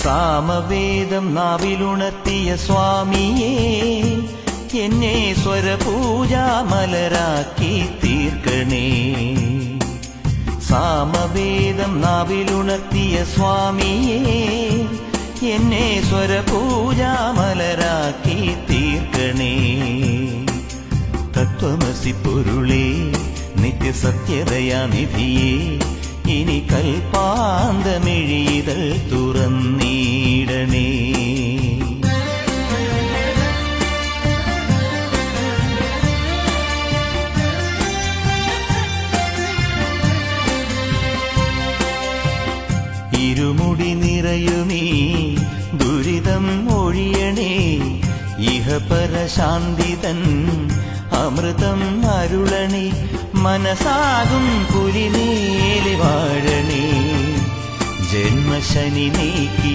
സാമവേദം നാവിലുണർത്തിയ സ്വാമിയേ, എന്നെ സ്വരപൂജാമലരാക്കി തീർക്കണേ. സാമവേദം നാവിലുണർത്തിയ സ്വാമിയേ, എന്നെ സ്വരപൂജാമലരാക്കി തീർക്കണേ. തത്വമസി പൊരുളേ, നിത്യസത്യദയാനിധിയേ, ഇനി കൽപ്പാന്തമിഴിതൾ തുറന്നീടണേ. ഇരുമുടി നിറയുമീ ദുരിതം ഒഴിയണേ, ഇഹപരശാന്തിതൻ അമൃതം അരുളണേ. മനസാകും പുലിനേലി വാഴണേ, ജന്മശനി നീക്കി